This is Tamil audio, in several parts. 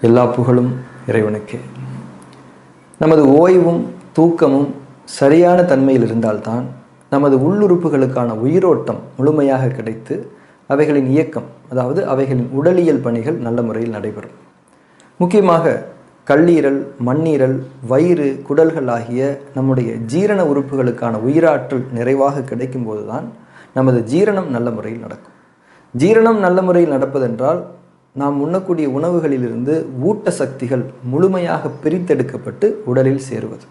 எல்லா புகழும் இறைவனுக்கே. நமது ஓய்வும் தூக்கமும் சரியான தன்மையில் இருந்தால்தான் நமது உள்ளுறுப்புகளுக்கான உயிரோட்டம் முழுமையாக கிடைத்து அவைகளின் இயக்கம், அதாவது அவைகளின் உடலியல் பணிகள் நல்ல முறையில் நடைபெறும். முக்கியமாக கல்லீரல், மண்ணீரல், வயிறு, குடல்கள் ஆகிய நம்முடைய ஜீரண உறுப்புகளுக்கான உயிராற்றல் நிறைவாக கிடைக்கும் போதுதான் நமது ஜீரணம் நல்ல முறையில் நடக்கும். ஜீரணம் நல்ல முறையில் நடப்பதென்றால் நாம் உண்ணக்கூடிய உணவுகளிலிருந்து ஊட்ட சக்திகள் முழுமையாக பிரித்தெடுக்கப்பட்டு உடலில் சேருவது.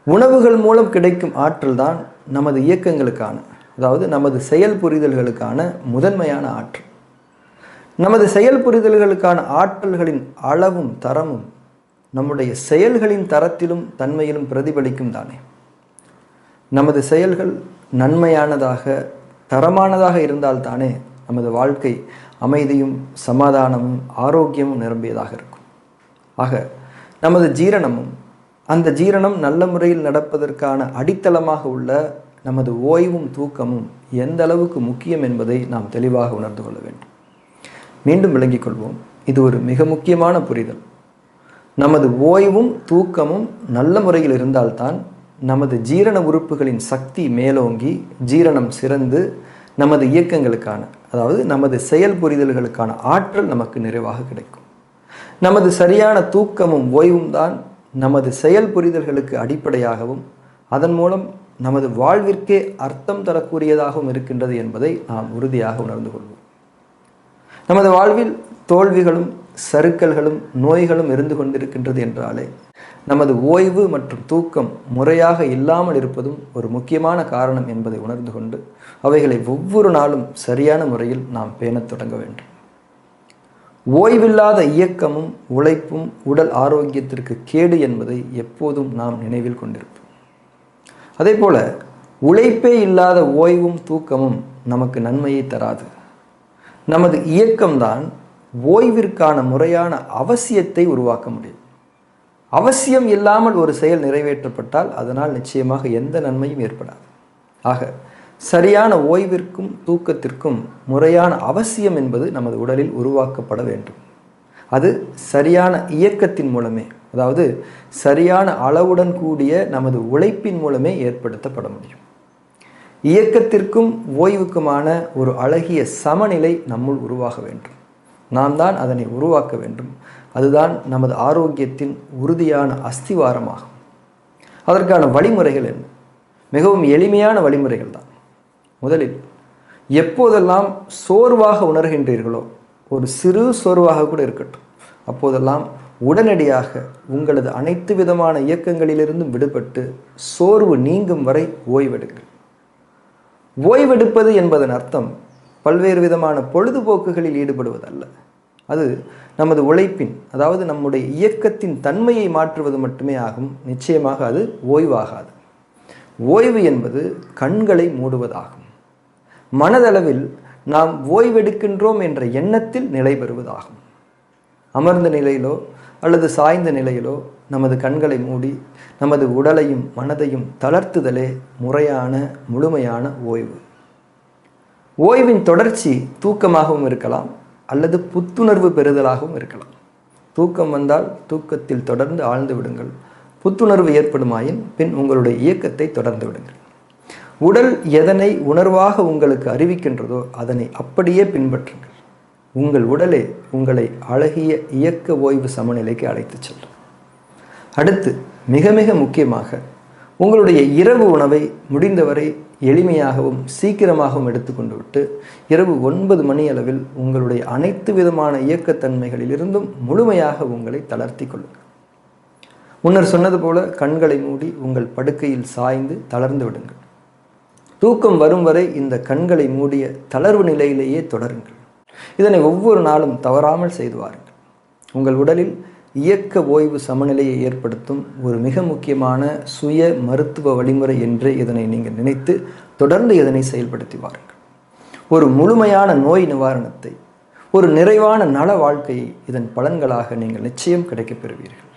உணவுகள் மூலம் கிடைக்கும் ஆற்றல் தான் நமது இயக்கங்களுக்கான, அதாவது நமது செயல் புரிதல்களுக்கான முதன்மையான ஆற்றல். நமது செயல் புரிதல்களுக்கான ஆற்றல்களின் அளவும் தரமும் நம்முடைய செயல்களின் தரத்திலும் தன்மையிலும் பிரதிபலிக்கும் தானே. நமது செயல்கள் நன்மையானதாக தரமானதாக இருந்தால்தானே நமது வாழ்க்கை அமைதியும் சமாதானமும் ஆரோக்கியமும் நிரம்பியதாக இருக்கும். ஆக நமது ஜீரணமும் அந்த ஜீரணம் நல்ல முறையில் நடப்பதற்கான அடித்தளமாக உள்ள நமது ஓய்வும் தூக்கமும் எந்த அளவுக்கு முக்கியம் என்பதை நாம் தெளிவாக உணர்ந்து கொள்ள வேண்டும். மீண்டும் விளங்கிக் கொள்வோம். இது ஒரு மிக முக்கியமான புரிதல். நமது ஓய்வும் தூக்கமும் நல்ல முறையில் இருந்தால்தான் நமது ஜீரண உறுப்புகளின் சக்தி மேலோங்கி ஜீரணம் சிறந்து நமது இயக்கங்களுக்கான, அதாவது நமது செயல் புரிதல்களுக்கான ஆற்றல் நமக்கு நிறைவாக கிடைக்கும். நமது சரியான தூக்கமும் ஓய்வும் தான் நமது செயல் புரிதல்களுக்கு அடிப்படையாகவும் அதன் மூலம் நமது வாழ்விற்கே அர்த்தம் தரக்கூடியதாகவும் இருக்கின்றது என்பதை நாம் உறுதியாக உணர்ந்து கொள்வோம். நமது வாழ்வில் தோல்விகளும் சறுக்கல்களும் நோய்களும் இருந்து கொண்டிருக்கின்றது என்றாலே நமது ஓய்வு மற்றும் தூக்கம் முறையாக இல்லாமல் இருப்பதும் ஒரு முக்கியமான காரணம் என்பதை உணர்ந்து கொண்டு அவைகளை ஒவ்வொரு நாளும் சரியான முறையில் நாம் பேணத் தொடங்க வேண்டும். ஓய்வில்லாத இயக்கமும் உழைப்பும் உடல் ஆரோக்கியத்திற்கு கேடு என்பதை எப்போதும் நாம் நினைவில் கொண்டிருப்போம். அதே போல உழைப்பே இல்லாத ஓய்வும் தூக்கமும் நமக்கு நன்மையை தராது. நமது இயக்கம்தான் ஓய்விற்கான முறையான அவசியத்தை உருவாக்க முடியும். அவசியம் இல்லாமல் ஒரு செயல் நிறைவேற்றப்பட்டால் அதனால் நிச்சயமாக எந்த நன்மையும் ஏற்படாது. ஆக சரியான ஓய்விற்கும் தூக்கத்திற்கும் முறையான அவசியம் என்பது நமது உடலில் உருவாக்கப்பட வேண்டும். அது சரியான இயக்கத்தின் மூலமே, அதாவது சரியான அளவுடன் கூடிய நமது உழைப்பின் மூலமே ஏற்படுத்தப்பட முடியும். இயக்கத்திற்கும் ஓய்வுக்குமான ஒரு அழகிய சமநிலை நம்முள் உருவாக வேண்டும். நாம் தான் அதனை உருவாக்க வேண்டும். அதுதான் நமது ஆரோக்கியத்தின் உறுதியான அஸ்திவாரமாகும். அதற்கான வழிமுறைகள் என்ன? மிகவும் எளிமையான வழிமுறைகள் தான். முதலில் எப்போதெல்லாம் சோர்வாக உணர்கின்றீர்களோ, ஒரு சிறு சோர்வாக கூட இருக்கட்டும், அப்போதெல்லாம் உடனடியாக உங்களது அனைத்து விதமான இயக்கங்களிலிருந்தும் விடுபட்டு சோர்வு நீங்கும் வரை ஓய்வெடுங்கள். ஓய்வெடுப்பது என்பதன் அர்த்தம் பல்வேறு விதமான பொழுதுபோக்குகளில் ஈடுபடுவதல்ல. அது நமது உழைப்பின், அதாவது நம்முடைய இயக்கத்தின் தன்மையை மாற்றுவது மட்டுமே ஆகும். நிச்சயமாக அது ஓய்வாகாது. ஓய்வு என்பது கண்களை மூடுவதாகும். மனதளவில் நாம் ஓய்வெடுக்கின்றோம் என்ற எண்ணத்தில் நிலை பெறுவதாகும். அமர்ந்த நிலையிலோ அல்லது சாய்ந்த நிலையிலோ நமது கண்களை மூடி நமது உடலையும் மனதையும் தளர்த்துதலே முறையான முழுமையான ஓய்வு. ஓய்வின் தொடர்ச்சி தூக்கமாகவும் இருக்கலாம் அல்லது புத்துணர்வு பெறுதலாகவும் இருக்கலாம். தூக்கம் வந்தால் தூக்கத்தில் தொடர்ந்து ஆழ்ந்து விடுங்கள். புத்துணர்வு ஏற்படுமாயின் பின் உங்களுடைய இயக்கத்தை தொடர்ந்து விடுங்கள். உடல் எதனை உணர்வாக உங்களுக்கு அறிவிக்கின்றதோ அதனை அப்படியே பின்பற்றுங்கள். உங்கள் உடலே உங்களை அழகிய இயக்க ஓய்வு சமநிலைக்கு அழைத்து செல்லும். அடுத்து மிக மிக முக்கியமாக உங்களுடைய இரவு உணவை முடிந்தவரை எளிமையாகவும் சீக்கிரமாகவும் எடுத்துக்கொண்டு விட்டு இரவு 9 மணி அளவில் உங்களுடைய அனைத்து விதமான இயக்கத்தன்மைகளிலிருந்தும் முழுமையாக உங்களை தளர்த்தி கொள்ளுங்கள். முன்னர் சொன்னது போல கண்களை மூடி உங்கள் படுக்கையில் சாய்ந்து தளர்ந்து விடுங்கள். தூக்கம் வரும் வரை இந்த கண்களை மூடிய தளர்வு நிலையிலேயே தொடருங்கள். இதனை ஒவ்வொரு நாளும் தவறாமல் செய்து வாருங்கள். உங்கள் உடலில் இயக்க ஓய்வு சமநிலையை ஏற்படுத்தும் ஒரு மிக முக்கியமான சுய மருத்துவ வழிமுறை என்று இதனை நீங்கள் நினைத்து தொடர்ந்து இதனை செயல்படுத்தி வாருங்கள். ஒரு முழுமையான நோய் நிவாரணத்தை, ஒரு நிறைவான நல வாழ்க்கையை இதன் பலன்களாக நீங்கள் நிச்சயம் கிடைக்கப் பெறுவீர்கள்.